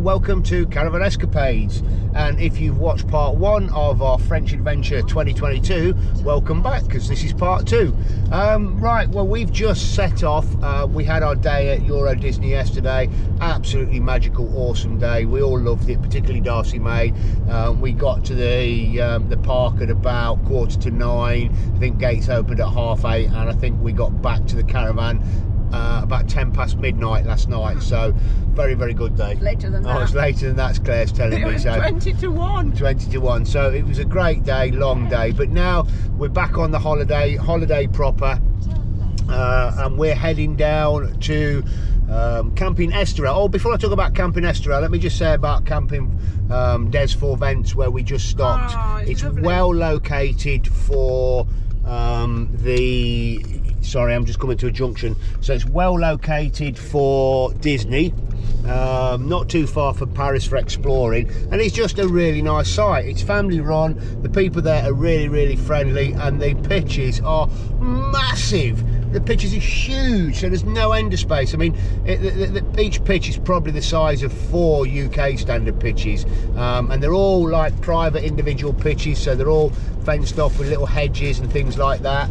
and welcome to Caravan Escapades. And if you've watched part 1 of our French Adventure 2022, welcome back, because this is part 2. Right, well, we've just set off. We had our day at Euro Disney yesterday. Absolutely magical, awesome day. We all loved it, particularly Darcy May. We got to the park at about 8:45. I think gates opened at 8:30, and I think we got back to the caravan about 10 past midnight last night. So very, very good day. Later than that. Oh, it's later than that, Claire's telling me. So 20 to 1. 20 to 1. So it was a great day, long day. But now we're back on the holiday proper, and we're heading down to Camping Esterel. Oh, before I talk about Camping Esterel, let me just say about Camping Des Four Vents, where we just stopped. It's lovely. Well located for sorry, I'm just coming to a junction. So it's well located for Disney, not too far from Paris for exploring, and it's just a really nice site. It's family run, the people there are really, really friendly, and the pitches are massive. The pitches are huge, so there's no end of space. I mean, each pitch is probably the size of 4 UK standard pitches, and they're all like private individual pitches, so they're all fenced off with little hedges and things like that.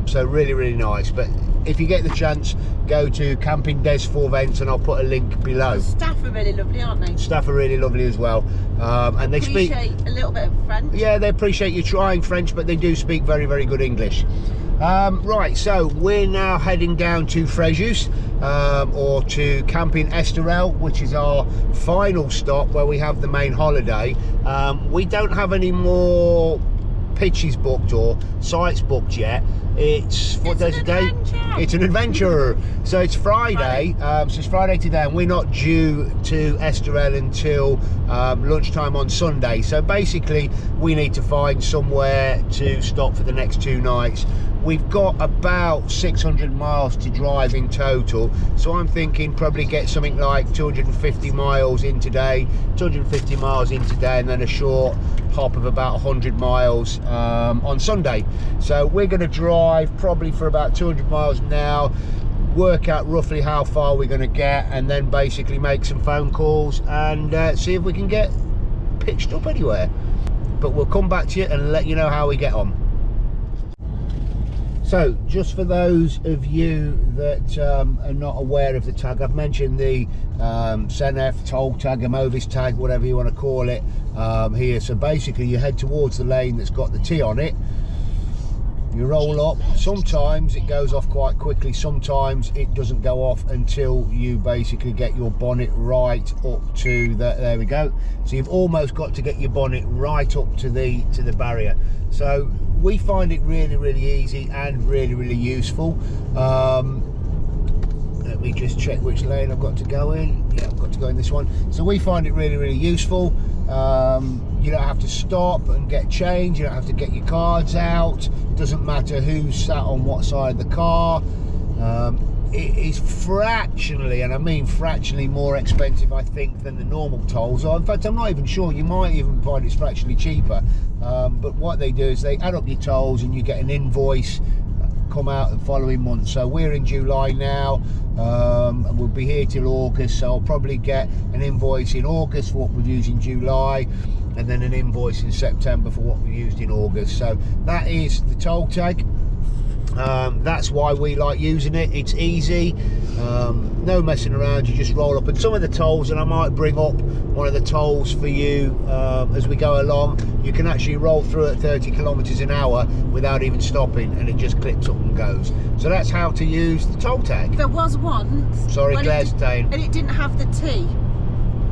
So really, really nice. But if you get the chance, go to Camping Des Four Vents, and I'll put a link below. The staff are really lovely, aren't they? Staff are really lovely as well, and they appreciate a little bit of French. Yeah, they appreciate you trying French, but they do speak very, very good English. Right, so we're now heading down to Fréjus, or to Camping Esterel, which is our final stop where we have the main holiday. We don't have any more pitches booked or sites booked yet. It's what day today? It's an adventure. So it's Friday. So it's Friday today, and we're not due to Esterel until lunchtime on Sunday. So basically, we need to find somewhere to stop for the next 2 nights. We've got about 600 miles to drive in total, so I'm thinking probably get something like 250 miles in today, 250 miles in today, and then a short hop of about 100 miles on Sunday. So we're going to drive probably for about 200 miles now, work out roughly how far we're going to get, and then basically make some phone calls and see if we can get pitched up anywhere. But we'll come back to you and let you know how we get on. So, just for those of you that are not aware of the tag, I've mentioned the Senef toll tag, a Movis tag, whatever you want to call it, here. So basically you head towards the lane that's got the T on it, you roll up. Sometimes it goes off quite quickly, sometimes it doesn't go off until you basically get your bonnet right up to the, there we go. So you've almost got to get your bonnet right up to the barrier. So we find it really, really easy and really, really useful. Let me just check which lane I've got to go in. Yeah, I've got to go in this one. So we find it really, really useful. You don't have to stop and get change, you don't have to get your cards out. It doesn't matter who's sat on what side of the car. It is fractionally, and I mean fractionally, more expensive, I think, than the normal tolls. In fact, I'm not even sure, you might even find it's fractionally cheaper. But what they do is they add up your tolls and you get an invoice come out the following month. So we're in July now, and we'll be here till August, so I'll probably get an invoice in August for what we've used in July, and then an invoice in September for what we used in August. So that is the toll tag. That's why we like using it. It's easy, no messing around, you just roll up. And some of the tolls, and I might bring up one of the tolls for you as we go along, you can actually roll through at 30 kilometers an hour without even stopping, and it just clips up and goes. So that's how to use the toll tag. There was once, sorry, Claire's saying, and it didn't have the T,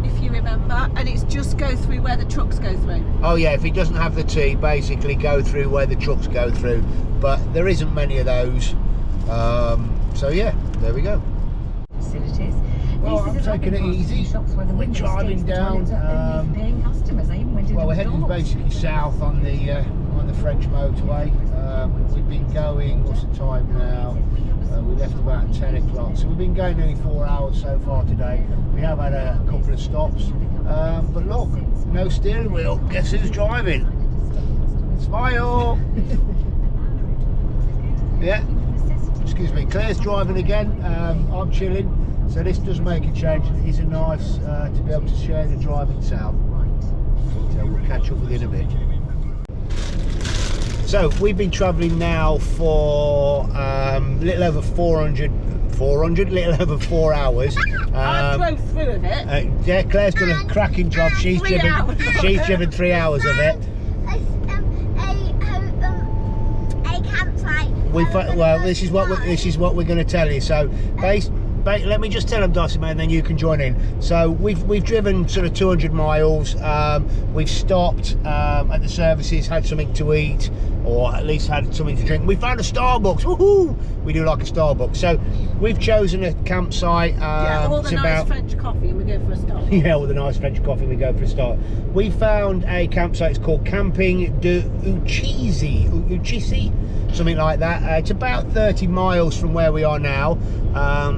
if you remember, and it's just go through where the trucks go through. Oh yeah, if it doesn't have the T, basically go through where the trucks go through, but there isn't many of those. So yeah, there we go. Facilities. Well, I'm taking it easy. We're driving down. Well, we're heading basically south on the French motorway. We've been going, what's the time now? We left about 10 o'clock, so we've been going nearly 4 hours so far today. We have had a couple of stops, but look, no steering wheel. Guess who's driving? Smile. Yeah, excuse me, Claire's driving again. I'm chilling. So this does make a change. It is a nice to be able to share the drive itself. So we'll catch up with you in a bit. So we've been travelling now for little over 4 hours. I drove through of it. Yeah, Claire's done a cracking job. She's driven 3 hours of it. A campsite. Well, this is what we're going to tell you. So, let me just tell them, Darcy, and then you can join in. So we've driven sort of 200 miles. We've stopped at the services, had something to eat, or at least had something to drink. We found a Starbucks. Woohoo! We do like a Starbucks. So we've chosen a campsite. All the nice French coffee, and we go for a start. Yeah, all the nice French coffee, we go for a start. We found a campsite. It's called Camping de Uchisi, something like that. It's about 30 miles from where we are now,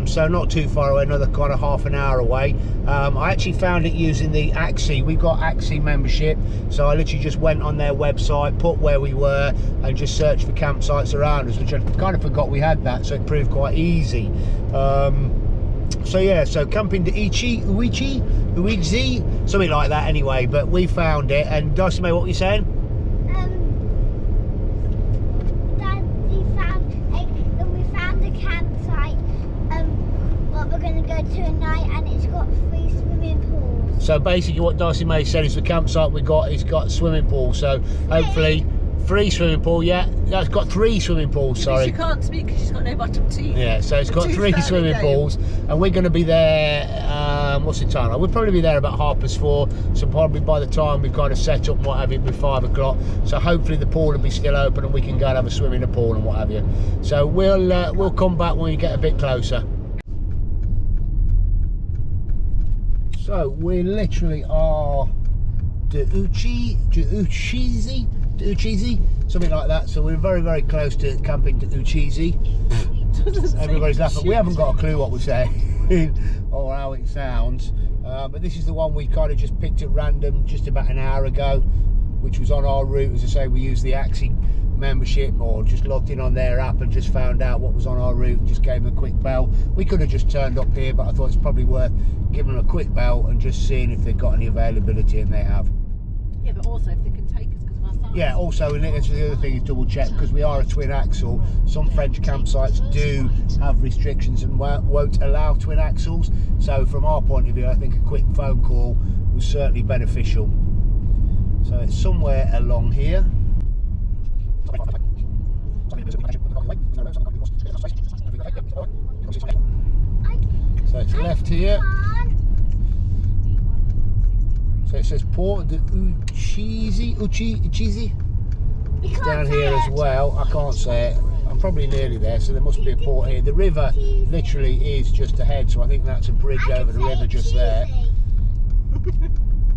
so not too far away, another kind of half an hour away. I actually found it using the Axie. We've got Axie membership, so I literally just went on their website, put where we were, and just searched for campsites around us, which I kind of forgot we had that, so it proved quite easy. So yeah, so Camping de Uichi, something like that anyway, but we found it. And Darcy May, what were you saying? Dad, we found a campsite, what we're going to go to tonight, and it's got 3 swimming pools. So basically what Darcy May said is the campsite we got, it's got a swimming pool, so hopefully 3 swimming pool, yeah, that's got 3 swimming pools, sorry. She can't speak because she's got no bottom teeth. Yeah, so it's got 3 swimming pools, and we're going to be there, what's the time? We'll probably be there about 4:30, so probably by the time we've kind of set up and what have you, it'll be 5 o'clock, so hopefully the pool will be still open and we can go and have a swim in the pool and what have you. So we'll come back when we get a bit closer. So we literally are Uchisi, something like that. So we're very, very close to Camping de Uchisi. Everybody's laughing. We haven't got a clue what we're saying or how it sounds. But this is the one we kind of just picked at random just about an hour ago, which was on our route. As I say, we used the Axie membership, or just logged in on their app and just found out what was on our route and just gave them a quick bell. We could have just turned up here, but I thought it's probably worth giving them a quick bell and just seeing if they've got any availability, and they have. Yeah, but also if they can take us because of our size. Yeah, also, and that's the other thing, is double check, because we are a twin axle. Some French campsites do have restrictions and won't allow twin axles. So from our point of view, I think a quick phone call was certainly beneficial. So it's somewhere along here. So it's left here. So it says Port de Uchisi. It's down here as well. I can't say it. I'm probably nearly there, so there must be a port here. The river literally is just ahead, so I think that's a bridge over the river just there.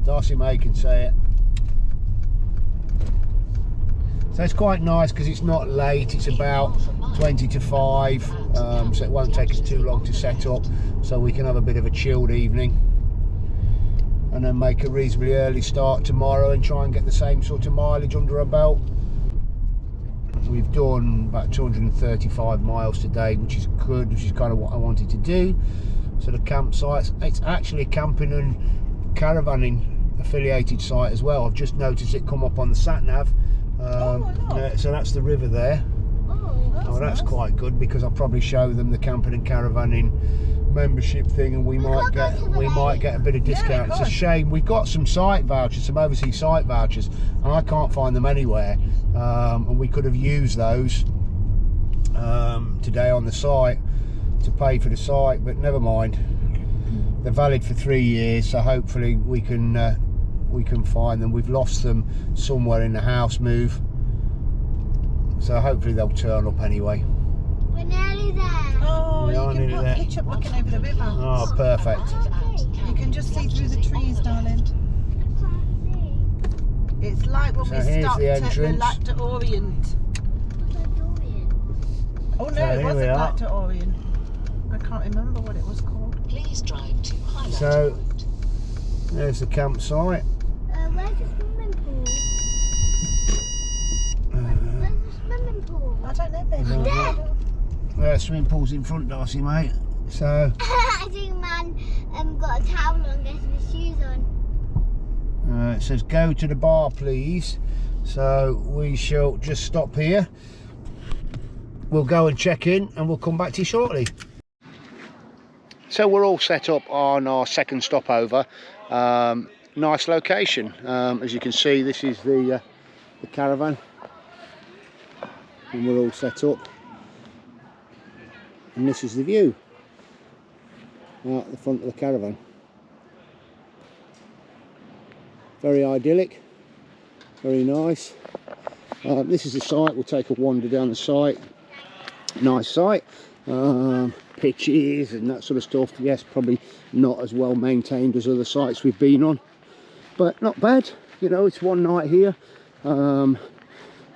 Darcy May can say it. So it's quite nice because it's not late, it's about 20 to 5, so it won't take us too long to set up, so we can have a bit of a chilled evening and then make a reasonably early start tomorrow and try and get the same sort of mileage under our belt. We've done about 235 miles today, which is good, which is kind of what I wanted to do. So the campsite, it's actually a camping and caravanning affiliated site as well. I've just noticed it come up on the sat nav. So that's the river there. Oh, that's quite good, because I'll probably show them the camping and caravanning membership thing, and we might get a bit of discount. It's a shame. We've got some site vouchers, some overseas site vouchers, and I can't find them anywhere. And we could have used those today on the site to pay for the site, but never mind. They're valid for 3 years, so hopefully we can find them. We've lost them somewhere in the house move, so hopefully they'll turn up anyway. We're nearly there. Oh, We you are can nearly there. pitch up looking over the river. Oh, perfect. You can just see through the trees, darling. It's like when So we here's stopped the at the entrance. Lac d'Orient. Oh no, So it here wasn't we are. Lac d'Orient. I can't remember what it was called. Please drive to Highlight So Road. there's the campsite. Where's the swimming pool? Where's the swimming pool? I don't know, baby. Swimming pool's in front, Darcy, mate. So I think man got a towel on, getting his shoes on. it says go to the bar please, so we shall just stop here. We'll go and check in and we'll come back to you shortly. So we're all set up on our second stopover. Nice location. As you can see, this is the Caravan, and we're all set up, and this is the view out the front of the Caravan. Very idyllic, very nice. This is the site. We'll take a wander down the site. Nice site. Pitches and that sort of stuff. Yes, probably not as well maintained as other sites we've been on, but not bad. You know, it's one night here.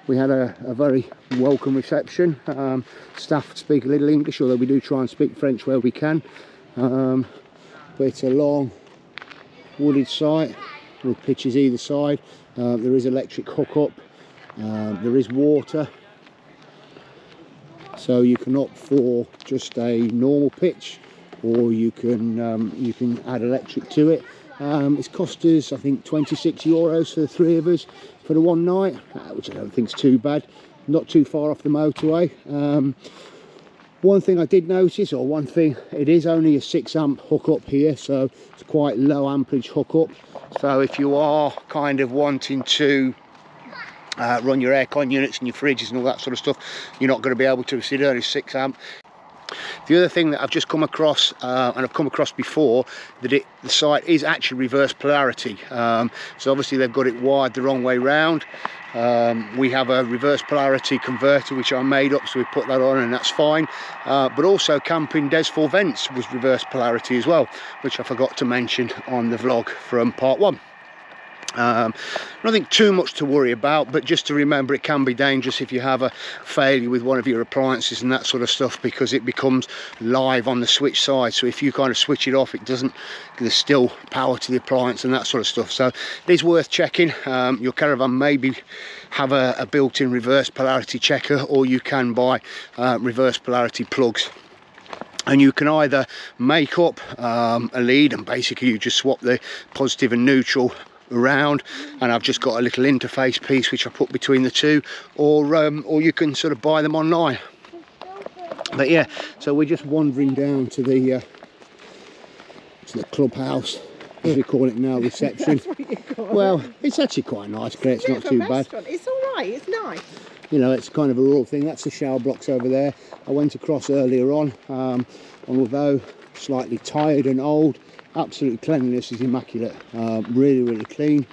We had a very welcome reception. Staff speak a little English, although we do try and speak French where we can. But it's a long wooded site with pitches either side. There is electric hookup. There is water. So you can opt for just a normal pitch, or you can add electric to it. It's cost us, I think, €26 for the three of us for the one night, which I don't think is too bad. Not too far off the motorway. One thing I did notice, or one thing, it is only a 6 amp hookup here, so it's quite low amperage hookup. So if you are kind of wanting to run your aircon units and your fridges and all that sort of stuff, you're not going to be able to. See, only 6 amp. The other thing that I've just come across, and I've come across before, that the site is actually reverse polarity. So obviously they've got it wired the wrong way round. We have a reverse polarity converter which I made up, so we put that on and that's fine. But also Camping Des 4 Vents was reverse polarity as well, which I forgot to mention on the vlog from part 1. Nothing too much to worry about, but just to remember, it can be dangerous if you have a failure with one of your appliances and that sort of stuff, because it becomes live on the switch side. So if you kind of switch it off, it doesn't, there's still power to the appliance and that sort of stuff. So it is worth checking. Your Caravan maybe have a built-in reverse polarity checker, or you can buy reverse polarity plugs. And you can either make up a lead, and basically you just swap the positive and neutral around, and I've just got a little interface piece which I put between the two, or you can sort of buy them online. But yeah, so we're just wandering down to the clubhouse, as we call it now, reception. Well, it's actually quite nice, Claire. It's not too bad. It's all right. It's nice. You know, it's kind of a rural thing. That's the shower blocks over there. I went across earlier on, and although slightly tired and old, absolute cleanliness is immaculate. Really clean.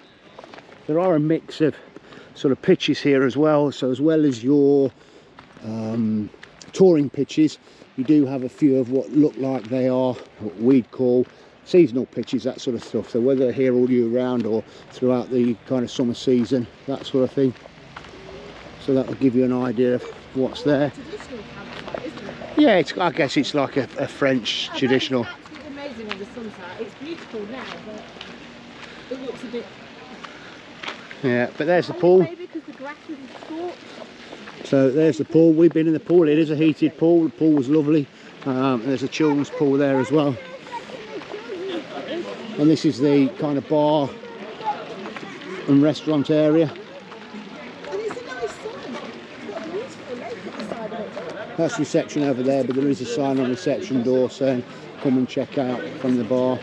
There are a mix of sort of pitches here as well, so as well as your touring pitches, you do have a few of what look like they are what we'd call seasonal pitches, that sort of stuff. So whether they're here all year round or throughout the kind of summer season, that sort of thing. So that will give you an idea of what's there. Traditional campsite, isn't it? Yeah, I guess it's like a French traditional. It's amazing when the sun's out. It's beautiful now, but it looks a bit. Yeah, but there's the pool. Maybe because the grass is short. So there's the pool. We've been in the pool. It is a heated pool. The pool was lovely. There's a children's pool there as well. And this is the kind of bar and restaurant area. And it's a nice sign. It's got a beautiful lake at the side of it. That's reception over there, but there is a sign on the reception door saying come and check out from the bar,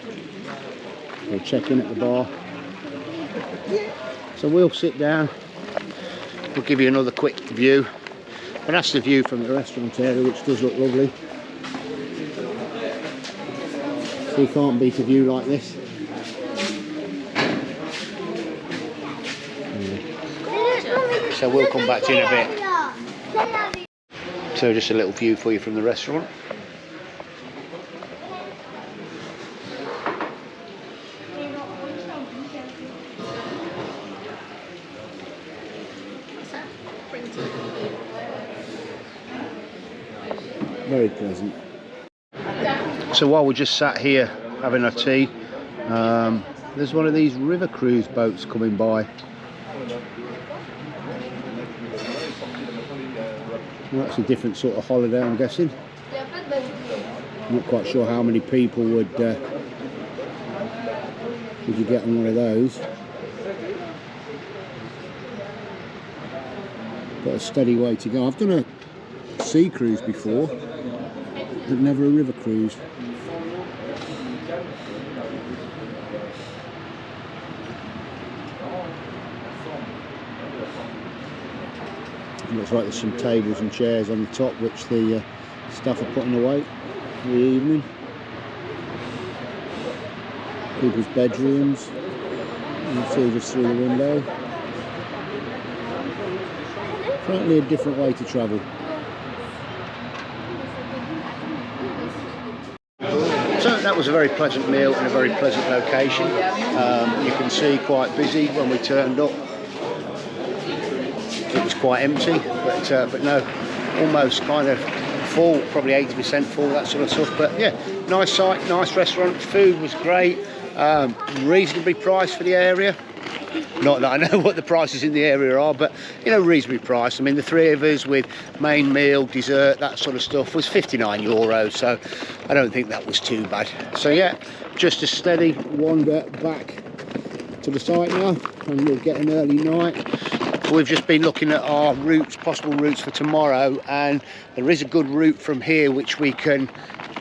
or check in at the bar. So we'll sit down, we'll give you another quick view, but that's the view from the restaurant area, which does look lovely. So you can't beat a view like this. So we'll come back to you in a bit. So just a little view for you from the restaurant. Very pleasant. So while we're just sat here having our tea, there's one of these river cruise boats coming by. Well, that's a different sort of holiday, I'm guessing. Not quite sure how many people would you get on one of those. Got a steady way to go. I've done a sea cruise before, but never a river cruise. Looks like there's some tables and chairs on the top which the staff are putting away for the evening. People's bedrooms. You can see just through the window. Certainly a different way to travel. So that was a very pleasant meal in a very pleasant location. You can see quite busy when we turned up. It was quite empty, but no, almost kind of full, probably 80% full, that sort of stuff. But yeah, nice site, nice restaurant, food was great, reasonably priced for the area. Not that I know what the prices in the area are, but you know, reasonably priced. I mean, the three of us with main meal, dessert, that sort of stuff was €59, so I don't think that was too bad. So yeah, just a steady wander back to the site now, and we'll get an early night. We've just been looking at our routes, possible routes for tomorrow, and there is a good route from here which we can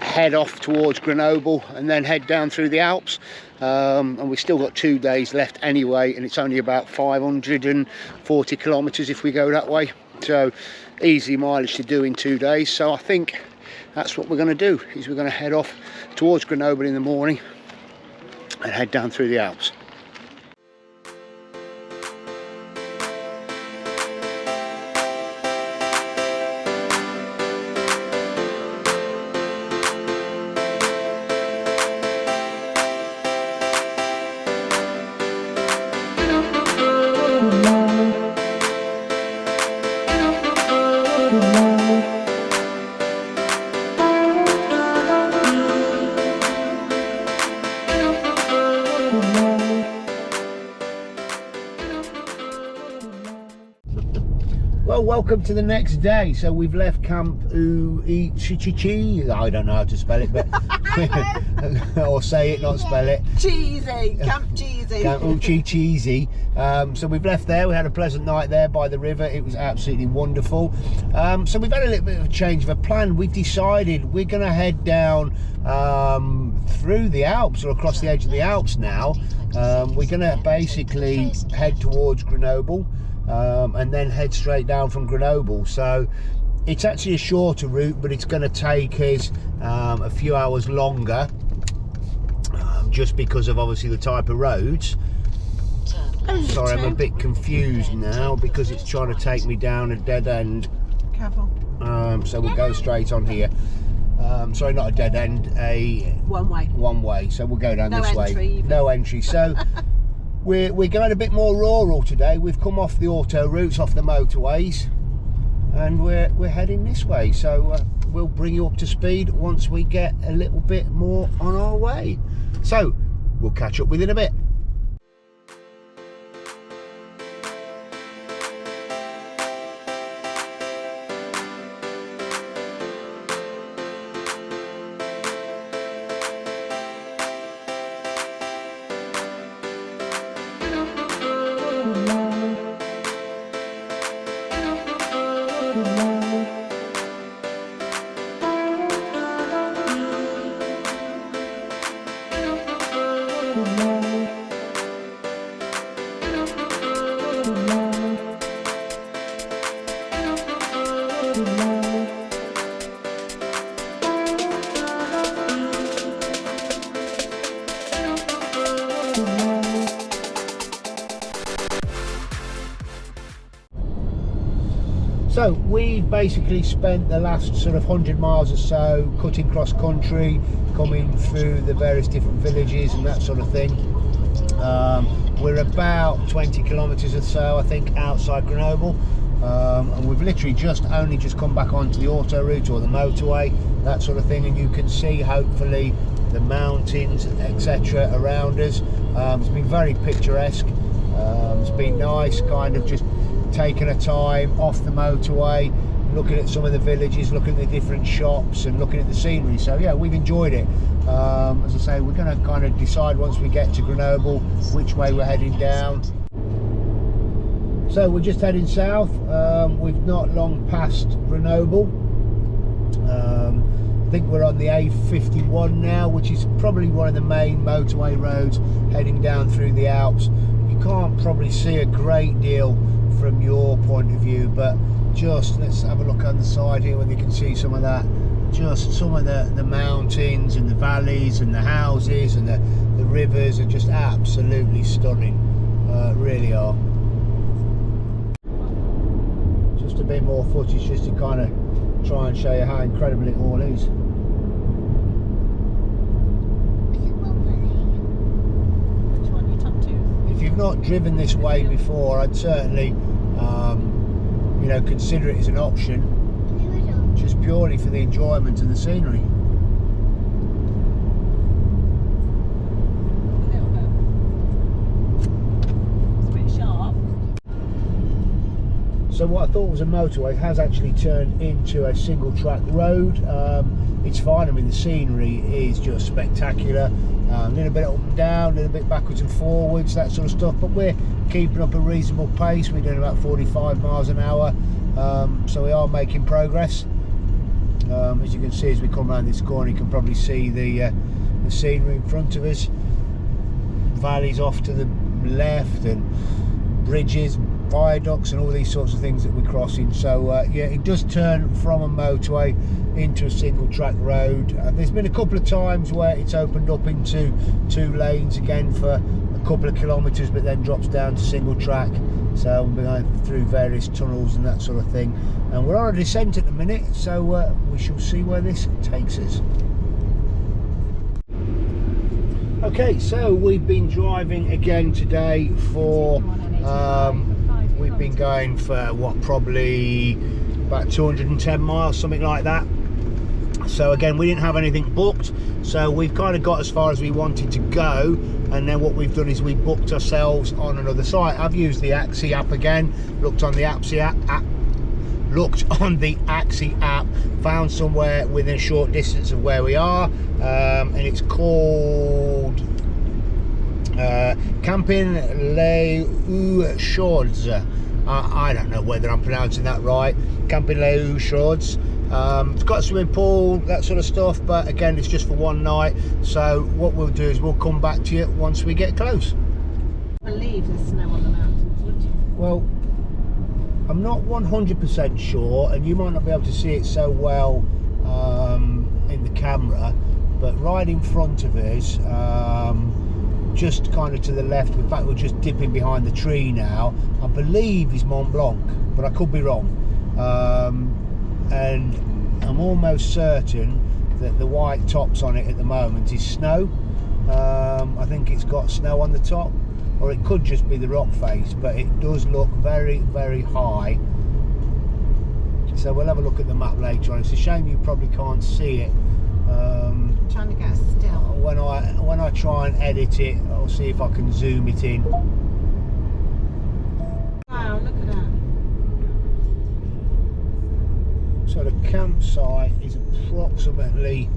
head off towards Grenoble and then head down through the Alps. And we've still got 2 days left anyway, and it's only about 540 kilometres if we go that way. So easy mileage to do in 2 days. So I think that's what we're going to do, is we're going to head off towards Grenoble in the morning and head down through the Alps. Well, welcome to the next day. So we've left Camp Chichichi. I don't know how to spell it, but or say it, not spell it. Cheesy, Camp Cheesy. Camp Chichichi. So we've left there. We had a pleasant night there by the river. It was absolutely wonderful. So we've had a little bit of a change of a plan. We've decided we're going to head down through the Alps, or across the edge of the Alps now. We're going to basically head towards Grenoble. And then head straight down from Grenoble. So it's actually a shorter route, but it's going to take us a few hours longer, just because of obviously the type of roads. Sorry, I'm a bit confused now because it's trying to take me down a dead end. Careful. So we'll go straight on here. Sorry, not a dead end, a one way. So we'll go down this way. Even. No entry. So we're going a bit more rural today. We've come off the auto routes, off the motorways, and we're heading this way. So we'll bring you up to speed once we get a little bit more on our way. So we'll catch up with you in a bit. So we've basically spent the last sort of 100 miles or so cutting cross country, coming through the various different villages and that sort of thing. We're about 20 kilometres or so, I think, outside Grenoble, and we've literally only just come back onto the auto route or the motorway, that sort of thing, and you can see hopefully the mountains, etc. around us. It's been very picturesque. It's been nice, kind of just taking a time off the motorway, looking at some of the villages, looking at the different shops and looking at the scenery. So yeah, we've enjoyed it. As I say, we're going to kind of decide once we get to Grenoble which way we're heading down. So we're just heading south. We've not long passed Grenoble. I think we're on the A51 now, which is probably one of the main motorway roads heading down through the Alps. You can't probably see a great deal from your point of view, but just let's have a look on the side here whether you can see some of that. Just some of the mountains and the valleys and the houses and the rivers are just absolutely stunning. Really are. Just a bit more footage just to kind of try and show you how incredible it all is. Which one you top to? If you've not driven this way before, I'd certainly you know, consider it as an option, just purely for the enjoyment of the scenery. It's a bit sharp. So what I thought was a motorway has actually turned into a single track road. It's fine. I mean, the scenery is just spectacular. A little bit up and down, a little bit backwards and forwards, that sort of stuff, but we're keeping up a reasonable pace. We're doing about 45 miles an hour, so we are making progress. As you can see, as we come around this corner, you can probably see the scenery in front of us, valleys off to the left and bridges, viaducts and all these sorts of things that we're crossing. So yeah, it does turn from a motorway into a single track road. There's been a couple of times where it's opened up into 2 lanes again for a couple of kilometres, but then drops down to single track. So we're going through various tunnels and that sort of thing, and we're on a descent at the minute, so we shall see where this takes us. Okay, so we've been driving again today for we've been going for what, probably about 210 miles, something like that. So again, we didn't have anything booked, so we've kind of got as far as we wanted to go, and then what we've done is we booked ourselves on another site. I've used the Axi app again, looked on the Axi app, found somewhere within a short distance of where we are, and it's called Camping les Chaudes. I don't know whether I'm pronouncing that right. Camping les Chaudes. It's got a swimming pool, that sort of stuff, but again, it's just for one night. So what we'll do is we'll come back to you once we get close. I believe there's snow on the mountains, would you? Well, I'm not 100% sure, and you might not be able to see it so well in the camera, but right in front of us, just kind of to the left, in fact we're just dipping behind the tree now, I believe is Mont Blanc, but I could be wrong. And I'm almost certain that the white tops on it at the moment is snow. I think it's got snow on the top, or it could just be the rock face, but it does look very, very high. So we'll have a look at the map later on. It's a shame you probably can't see it. Trying to get a still. When I try and edit it, I'll see if I can zoom it in. Wow, look at that. So the campsite is approximately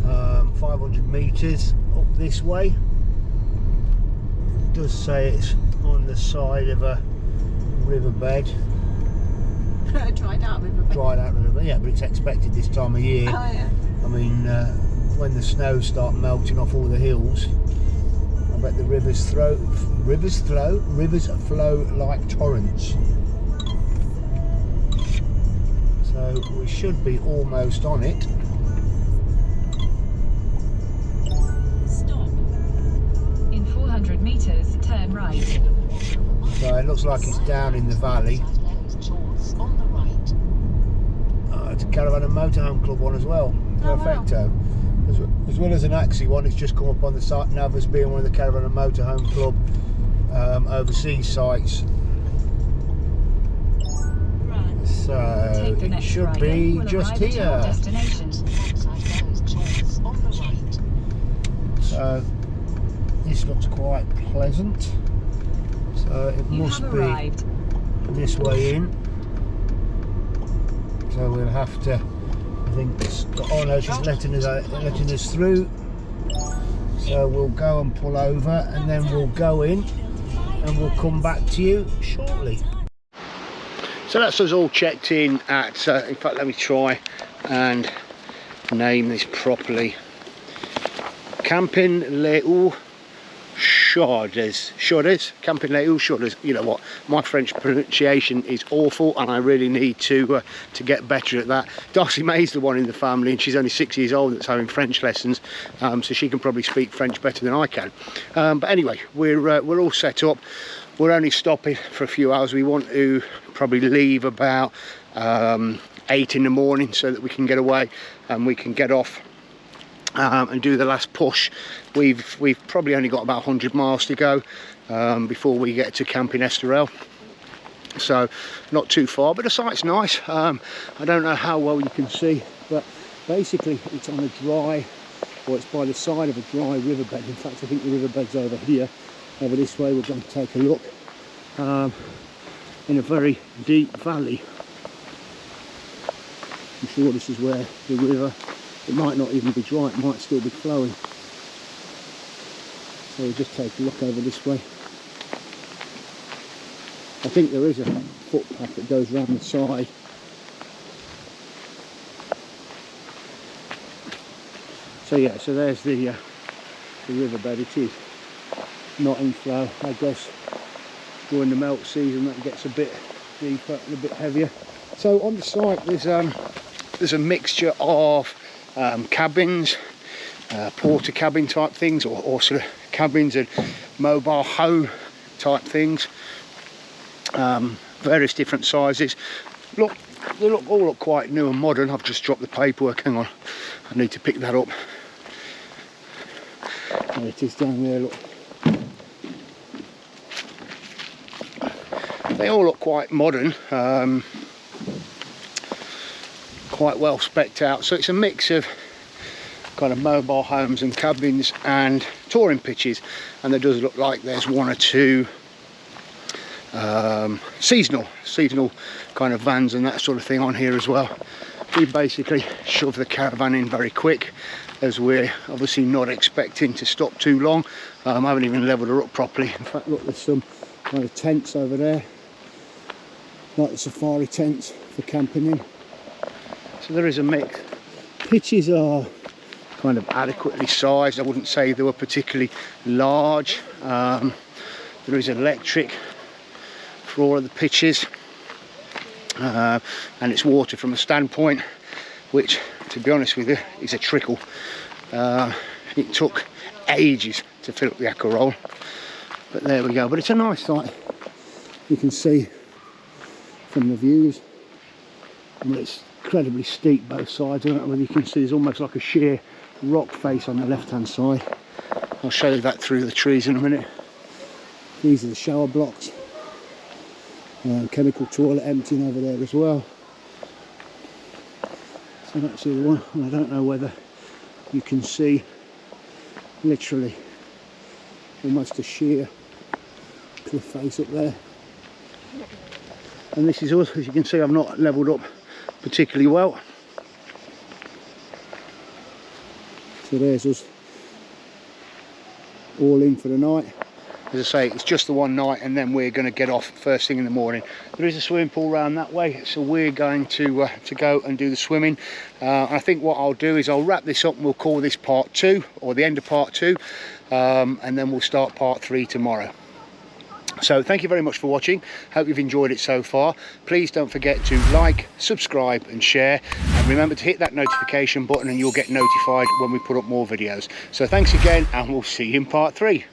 500 metres up this way. It does say it's on the side of a riverbed. Dried out riverbed. Dried out riverbed, yeah, but it's expected this time of year. Oh yeah. I mean, when the snows start melting off all the hills, I bet the rivers flow like torrents. So we should be almost on it. Stop. In 400 metres, turn right. So it looks like it's down in the valley. It's a Caravan and Motorhome Club one as well. Perfecto. Wow. As well as an Axi one, it's just come up on the site nav as being one of the Caravan and Motorhome Club overseas sites. So it should be just here. So this looks quite pleasant. So it must be this way in. So we'll have to, I think, oh no, she's letting us through. So we'll go and pull over, and then we'll go in and we'll come back to you shortly. So that's us all checked in at, in fact let me try and name this properly. Camping Les Eaux Chaudes. Camping Les Eaux Chaudes. You know what, my French pronunciation is awful and I really need to get better at that. Darcy May's the one in the family and she's only 6 years old that's having French lessons, so she can probably speak French better than I can. But anyway, we're all set up. We're only stopping for a few hours. We want to probably leave about 8 in the morning so that we can get away and we can get off and do the last push. We've probably only got about 100 miles to go before we get to Camping Estoril, so not too far, but the site's nice. I don't know how well you can see, but basically it's on a dry, or it's by the side of a dry riverbed. In fact, I think the riverbed's over here. Over this way we're going to take a look, in a very deep valley. I'm sure this is where the river, it might not even be dry, it might still be flowing. So we'll just take a look over this way. I think there is a footpath that goes round the side. So yeah, so there's the riverbed. It is not in flow. I guess during the melt season that gets a bit deeper and a bit heavier. So on the site there's a mixture of cabins, porter cabin type things, or sort of cabins and mobile home type things, various different sizes. Look, they all look quite new and modern. I've just dropped the paperwork, hang on, I need to pick that up. There it is down there, look. They all look quite modern, quite well specced out. So it's a mix of kind of mobile homes and cabins and touring pitches, and there does look like there's one or two seasonal kind of vans and that sort of thing on here as well. We basically shove the caravan in very quick, as we're obviously not expecting to stop too long. I haven't even levelled her up properly. In fact, look, there's some kind of tents over there, like the safari tents for camping in. So there is a mix. Pitches are kind of adequately sized. I wouldn't say they were particularly large. There is electric for all of the pitches, and it's water from a standpoint, which, to be honest with you, is a trickle. It took ages to fill up the Acarol, but there we go. But it's a nice site. You can see from the views, and it's incredibly steep both sides. I don't know whether you can see, there's almost like a sheer rock face on the left hand side. I'll show you that through the trees in a minute. These are the shower blocks, chemical toilet emptying over there as well. So that's the other one, and I don't know whether you can see, literally almost a sheer cliff face up there. And this is us. As you can see, I've not levelled up particularly well. So there's us all in for the night. As I say, it's just the one night, and then we're going to get off first thing in the morning. There is a swimming pool around that way, so we're going to go and do the swimming. I think what I'll do is I'll wrap this up and we'll call this part 2, or the end of part 2, and then we'll start part 3 tomorrow. So thank you very much for watching. Hope you've enjoyed it so far. Please don't forget to like, subscribe and share, and remember to hit that notification button and you'll get notified when we put up more videos. So thanks again, and we'll see you in part 3.